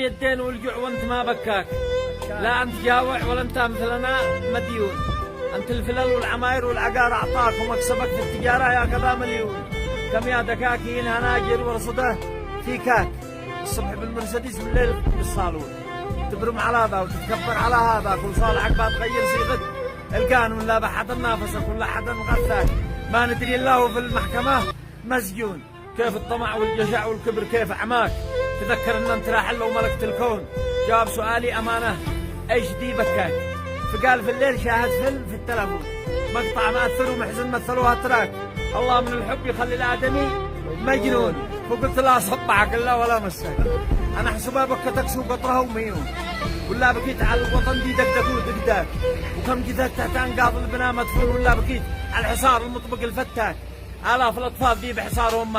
يدين والجوع وانت ما بكاك، لا انت جاوع ولا انت مثلنا مديون، انت الفلل والعماير والعقار اعطاك ومكسبك في التجاره يا كذا مليون، كم يا دكاكين هناجر ورصده في كاك، الصبح بالمرسيدس بالليل بالصالون، تبرم على هذا وتتكبر على هذا، كل صالحك بتغير صيغه القانون، لا بحد نافسك ولا حد غثاك، ما ندري الا هو في المحكمه مسجون، كيف الطمع والجشع والكبر كيف عماك، تذكر ان انت راحل لو ملكت الكون، جواب سؤالي امانه ايش دي بكاك، فقال في الليل شاهد فيلم في التلفون، مقطع مأثر ومحزن مثلوها تراك، الله من الحب يخلي الادمي مجنون، فقلت لا صبعك الا ولا مسك، انا حسبها بكتك سوق قطرها وميون، ولا بكيت على الوطن دي دقدق ودقداك، وكم جثث تحت انقاض البناء مدفون، ولا بكيت على الحصار المطبق الفتاك، آلاف الأطفال دي بحصارهم ماتوا.